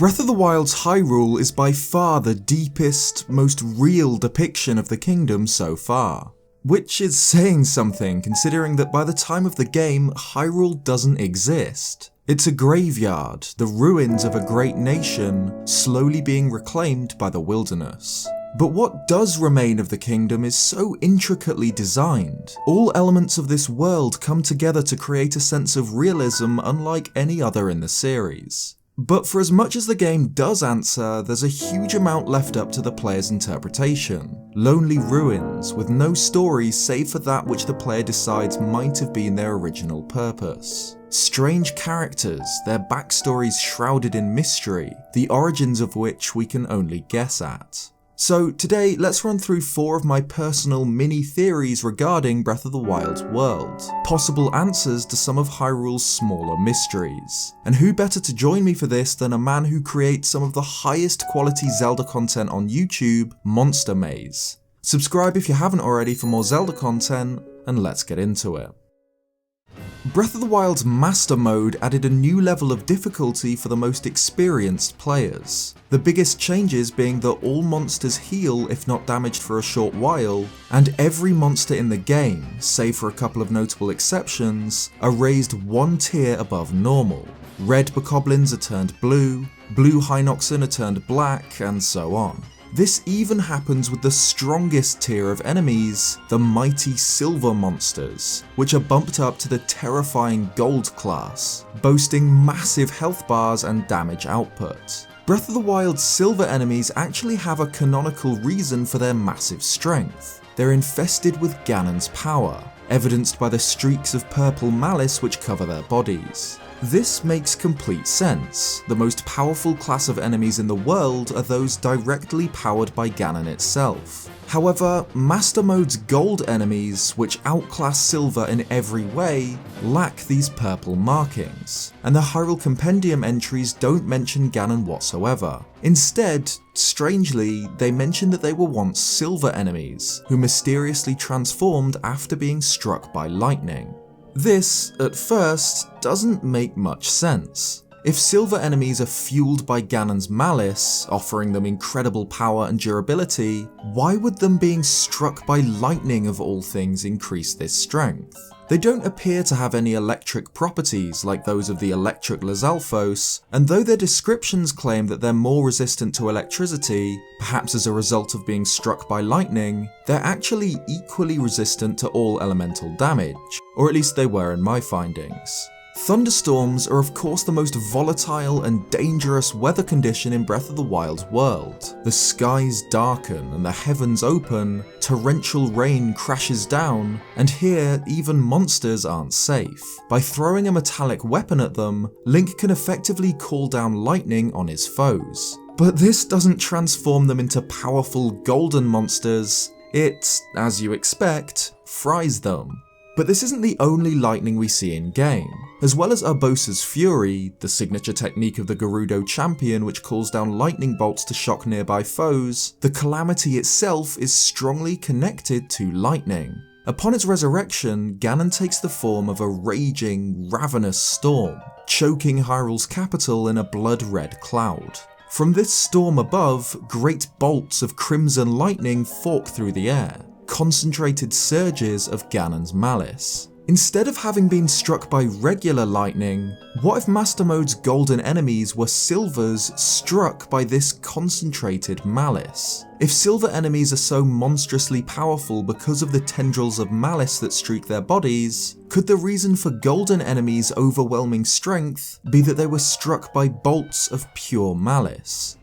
Breath of the Wild's Hyrule is by far the deepest, most real depiction of the kingdom so far. Which is saying something considering that by the time of the game, Hyrule doesn't exist. It's a graveyard, the ruins of a great nation, slowly being reclaimed by the wilderness. But what does remain of the kingdom is so intricately designed. All elements of this world come together to create a sense of realism unlike any other in the series. But for as much as the game does answer, there's a huge amount left up to the player's interpretation. Lonely ruins, with no story save for that which the player decides might have been their original purpose. Strange characters, their backstories shrouded in mystery, the origins of which we can only guess at. So today, let's run through 4 of my personal mini-theories regarding Breath of the Wild's world, possible answers to some of Hyrule's smaller mysteries. And who better to join me for this than a man who creates some of the highest quality Zelda content on YouTube, Monster Maze. Subscribe if you haven't already for more Zelda content, and let's get into it. Breath of the Wild's Master Mode added a new level of difficulty for the most experienced players. The biggest changes being that all monsters heal if not damaged for a short while, and every monster in the game, save for a couple of notable exceptions, are raised 1 tier above normal. Red bokoblins are turned blue, blue Hinoxen are turned black, and so on. This even happens with the strongest tier of enemies, the mighty silver monsters, which are bumped up to the terrifying gold class, boasting massive health bars and damage output. Breath of the Wild's silver enemies actually have a canonical reason for their massive strength. They're infested with Ganon's power, evidenced by the streaks of purple malice which cover their bodies. This makes complete sense. The most powerful class of enemies in the world are those directly powered by Ganon itself. However, Master Mode's gold enemies, which outclass Silver in every way, lack these purple markings, and the Hyrule Compendium entries don't mention Ganon whatsoever. Instead, strangely, they mention that they were once Silver enemies, who mysteriously transformed after being struck by lightning. This, at first, doesn't make much sense. If silver enemies are fueled by Ganon's malice, offering them incredible power and durability, why would them being struck by lightning of all things increase this strength? They don't appear to have any electric properties like those of the electric Lizalfos, and though their descriptions claim that they're more resistant to electricity, perhaps as a result of being struck by lightning, they're actually equally resistant to all elemental damage, or at least they were in my findings. Thunderstorms are of course the most volatile and dangerous weather condition in Breath of the Wild's world. The skies darken and the heavens open, torrential rain crashes down, and here even monsters aren't safe. By throwing a metallic weapon at them, Link can effectively call down lightning on his foes. But this doesn't transform them into powerful golden monsters, it, as you expect, fries them. But this isn't the only lightning we see in-game. As well as Urbosa's Fury, the signature technique of the Gerudo champion which calls down lightning bolts to shock nearby foes, the Calamity itself is strongly connected to lightning. Upon its resurrection, Ganon takes the form of a raging, ravenous storm, choking Hyrule's capital in a blood-red cloud. From this storm above, great bolts of crimson lightning fork through the air, concentrated surges of Ganon's malice. Instead of having been struck by regular lightning, what if Master Mode's golden enemies were Silver's struck by this concentrated malice? If Silver enemies are so monstrously powerful because of the tendrils of malice that streak their bodies, could the reason for golden enemies' overwhelming strength be that they were struck by bolts of pure malice?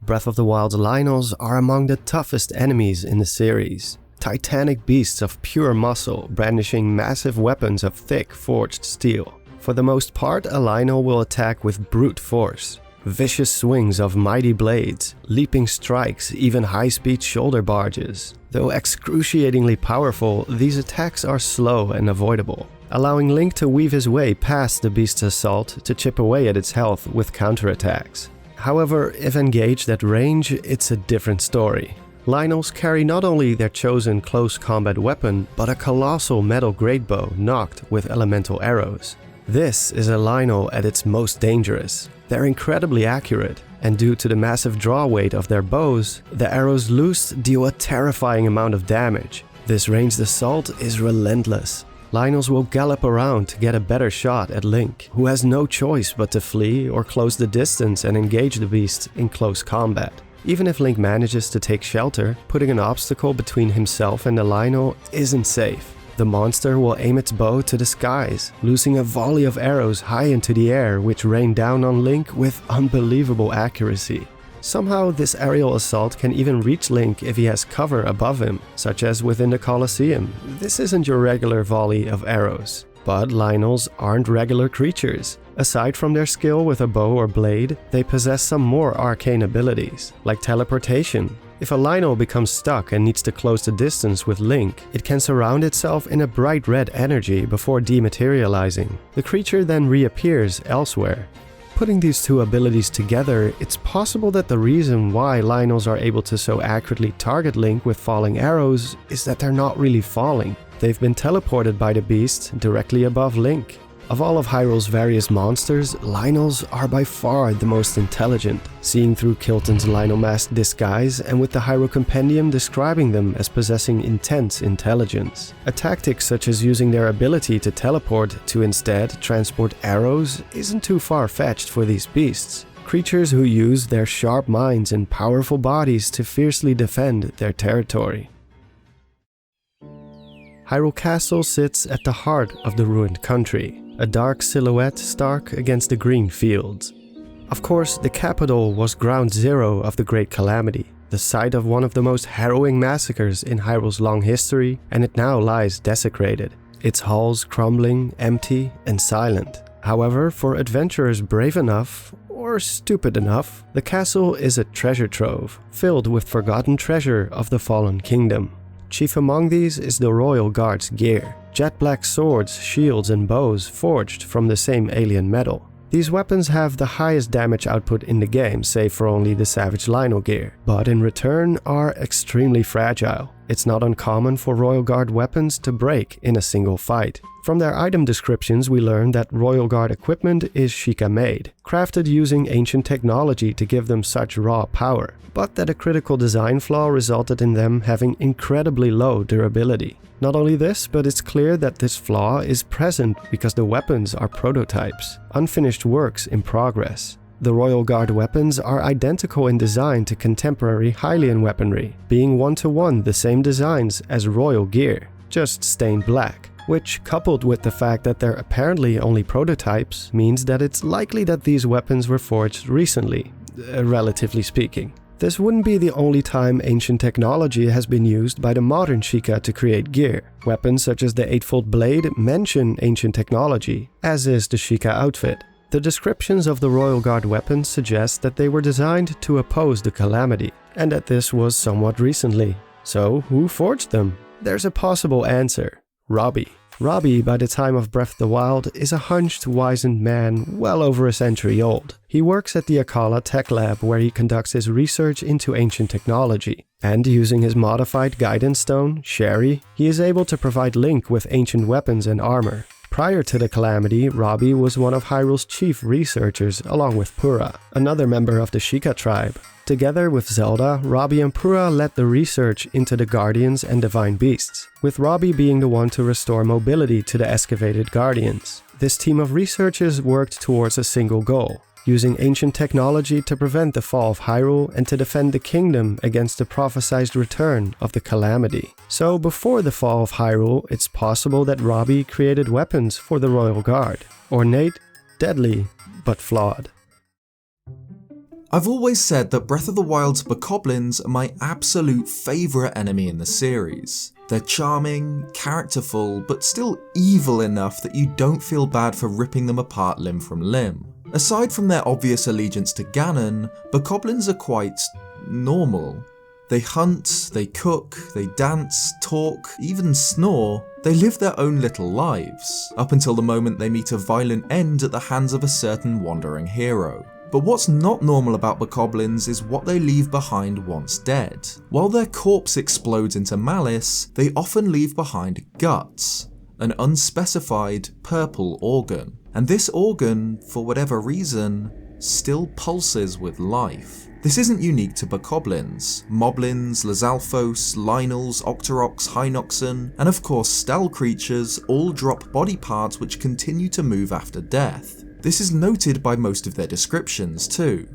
Breath of the Wild's Lynels are among the toughest enemies in the series. Titanic beasts of pure muscle, brandishing massive weapons of thick, forged steel. For the most part, a Lynel will attack with brute force. Vicious swings of mighty blades, leaping strikes, even high-speed shoulder barges. Though excruciatingly powerful, these attacks are slow and avoidable, allowing Link to weave his way past the beast's assault to chip away at its health with counterattacks. However, if engaged at range, it's a different story. Lynels carry not only their chosen close combat weapon, but a colossal metal greatbow nocked with elemental arrows. This is a Lynel at its most dangerous. They're incredibly accurate, and due to the massive draw weight of their bows, the arrows loosed deal a terrifying amount of damage. This ranged assault is relentless. Lynels will gallop around to get a better shot at Link, who has no choice but to flee or close the distance and engage the beast in close combat. Even if Link manages to take shelter, putting an obstacle between himself and the Lynel isn't safe. The monster will aim its bow to the skies, loosing a volley of arrows high into the air which rain down on Link with unbelievable accuracy. Somehow this aerial assault can even reach Link if he has cover above him, such as within the Colosseum. This isn't your regular volley of arrows. But Lynels aren't regular creatures. Aside from their skill with a bow or blade, they possess some more arcane abilities, like teleportation. If a Lynel becomes stuck and needs to close the distance with Link, it can surround itself in a bright red energy before dematerializing. The creature then reappears elsewhere. Putting these two abilities together, it's possible that the reason why Lynels are able to so accurately target Link with falling arrows is that they're not really falling. They've been teleported by the beast directly above Link. Of all of Hyrule's various monsters, Lynels are by far the most intelligent, seeing through Colton's Lynel mask disguise and with the Hyrule Compendium describing them as possessing intense intelligence. A tactic such as using their ability to teleport to instead transport arrows isn't too far-fetched for these beasts. Creatures who use their sharp minds and powerful bodies to fiercely defend their territory. Hyrule Castle sits at the heart of the ruined country, a dark silhouette stark against the green fields. Of course, the capital was ground zero of the Great Calamity, the site of one of the most harrowing massacres in Hyrule's long history, and it now lies desecrated, its halls crumbling, empty, and silent. However, for adventurers brave enough, or stupid enough, the castle is a treasure trove, filled with forgotten treasure of the fallen kingdom. Chief among these is the Royal Guard's gear, jet black swords, shields and bows forged from the same alien metal. These weapons have the highest damage output in the game, save for only the Savage Lynel gear, but in return are extremely fragile. It's not uncommon for Royal Guard weapons to break in a single fight. From their item descriptions we learn that Royal Guard equipment is Sheikah made, crafted using ancient technology to give them such raw power, but that a critical design flaw resulted in them having incredibly low durability. Not only this, but it's clear that this flaw is present because the weapons are prototypes, unfinished works in progress. The Royal Guard weapons are identical in design to contemporary Hylian weaponry, being one-to-one the same designs as royal gear, just stained black, which, coupled with the fact that they're apparently only prototypes, means that it's likely that these weapons were forged recently, relatively speaking. This wouldn't be the only time ancient technology has been used by the modern Sheikah to create gear. Weapons such as the Eightfold Blade mention ancient technology, as is the Sheikah outfit. The descriptions of the Royal Guard weapons suggest that they were designed to oppose the Calamity, and that this was somewhat recently. So, who forged them? There's a possible answer: Robbie. Robbie, by the time of Breath of the Wild, is a hunched, wizened man well over a century old. He works at the Akkala Tech Lab where he conducts his research into ancient technology. And using his modified guidance stone, Sherry, he is able to provide Link with ancient weapons and armor. Prior to the Calamity, Robbie was one of Hyrule's chief researchers along with Purah, another member of the Sheikah tribe. Together with Zelda, Robbie and Purah led the research into the Guardians and Divine Beasts, with Robbie being the one to restore mobility to the excavated Guardians. This team of researchers worked towards a single goal: using ancient technology to prevent the fall of Hyrule and to defend the kingdom against the prophesied return of the Calamity. So before the fall of Hyrule, it's possible that Robbie created weapons for the Royal Guard. Ornate, deadly, but flawed. I've always said that Breath of the Wild's bokoblins are my absolute favourite enemy in the series. They're charming, characterful, but still evil enough that you don't feel bad for ripping them apart limb from limb. Aside from their obvious allegiance to Ganon, bokoblins are quite normal. They hunt, they cook, they dance, talk, even snore. They live their own little lives, up until the moment they meet a violent end at the hands of a certain wandering hero. But what's not normal about bokoblins is what they leave behind once dead. While their corpse explodes into malice, they often leave behind guts, an unspecified purple organ. And this organ, for whatever reason, still pulses with life. This isn't unique to bokoblins. Moblins, Lizalfos, Lynels, Octoroks, Hynoxen, and of course Stel creatures all drop body parts which continue to move after death. This is noted by most of their descriptions too.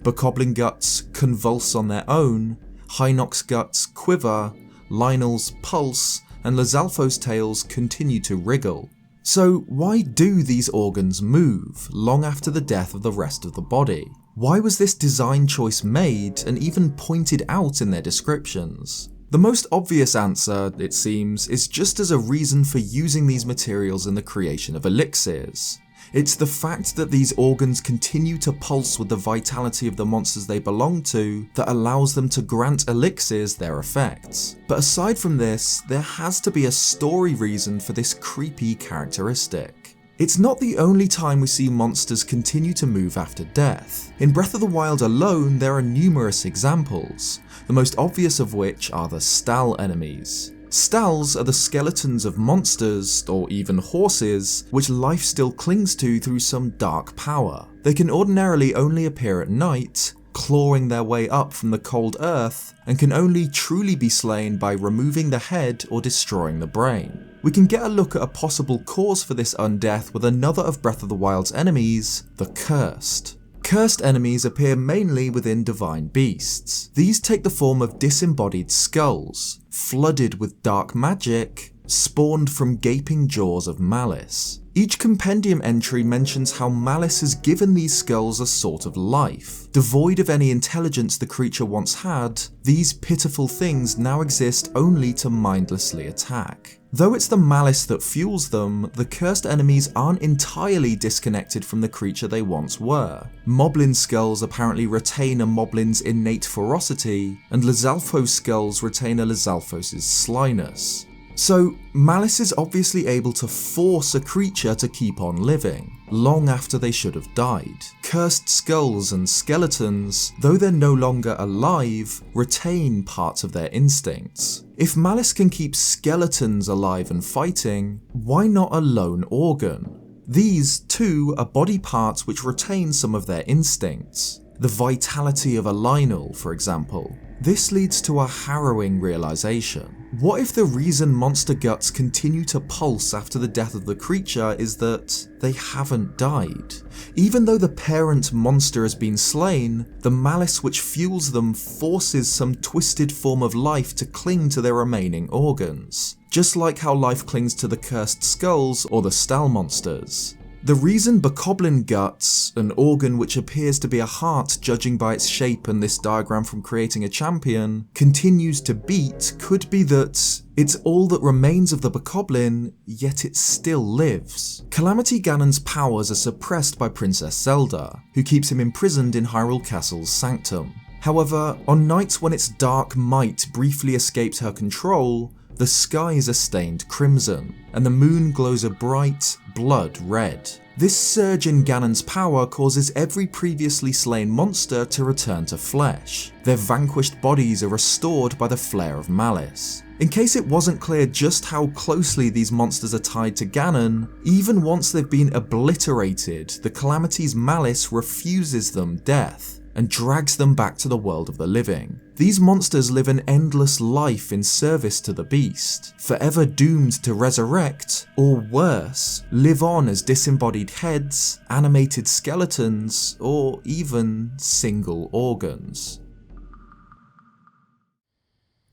Bokoblin guts convulse on their own, Hynox guts quiver, Lynels pulse, and Lizalfos tails continue to wriggle. So why do these organs move long after the death of the rest of the body? Why was this design choice made and even pointed out in their descriptions? The most obvious answer, it seems, is just as a reason for using these materials in the creation of elixirs. It's the fact that these organs continue to pulse with the vitality of the monsters they belong to that allows them to grant elixirs their effects. But aside from this, there has to be a story reason for this creepy characteristic. It's not the only time we see monsters continue to move after death. In Breath of the Wild alone, there are numerous examples, the most obvious of which are the Stal enemies. Stals are the skeletons of monsters, or even horses, which life still clings to through some dark power. They can ordinarily only appear at night, clawing their way up from the cold earth, and can only truly be slain by removing the head or destroying the brain. We can get a look at a possible cause for this undeath with another of Breath of the Wild's enemies, the Cursed. Cursed enemies appear mainly within divine beasts. These take the form of disembodied skulls, flooded with dark magic, spawned from gaping jaws of malice. Each compendium entry mentions how malice has given these skulls a sort of life. Devoid of any intelligence the creature once had, these pitiful things now exist only to mindlessly attack. Though it's the malice that fuels them, the cursed enemies aren't entirely disconnected from the creature they once were. Moblin skulls apparently retain a Moblin's innate ferocity, and Lizalfos skulls retain a Lizalfos' slyness. So, malice is obviously able to force a creature to keep on living, long after they should have died. Cursed skulls and skeletons, though they're no longer alive, retain parts of their instincts. If malice can keep skeletons alive and fighting, why not a lone organ? These, too, are body parts which retain some of their instincts. The vitality of a Lynel, for example. This leads to a harrowing realization. What if the reason monster guts continue to pulse after the death of the creature is that they haven't died? Even though the parent monster has been slain, the malice which fuels them forces some twisted form of life to cling to their remaining organs, just like how life clings to the cursed skulls or the Stal monsters. The reason bokoblin guts, an organ which appears to be a heart judging by its shape and this diagram from creating a champion, continues to beat could be that it's all that remains of the bokoblin, yet it still lives. Calamity Ganon's powers are suppressed by Princess Zelda, who keeps him imprisoned in Hyrule Castle's sanctum. However, on nights when its dark might briefly escapes her control, the skies are stained crimson, and the moon glows a bright, blood red. This surge in Ganon's power causes every previously slain monster to return to flesh. Their vanquished bodies are restored by the flare of malice. In case it wasn't clear just how closely these monsters are tied to Ganon, even once they've been obliterated, the Calamity's malice refuses them death and drags them back to the world of the living. These monsters live an endless life in service to the beast, forever doomed to resurrect, or worse, live on as disembodied heads, animated skeletons, or even single organs.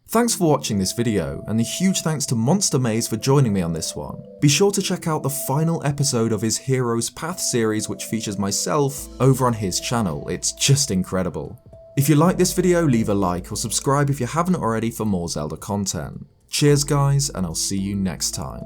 Thanks for watching this video, and a huge thanks to Monster Maze for joining me on this one. Be sure to check out the final episode of his Heroes Path series, which features myself, over on his channel. It's just incredible. If you like this video, leave a like or subscribe if you haven't already for more Zelda content. Cheers guys, and I'll see you next time.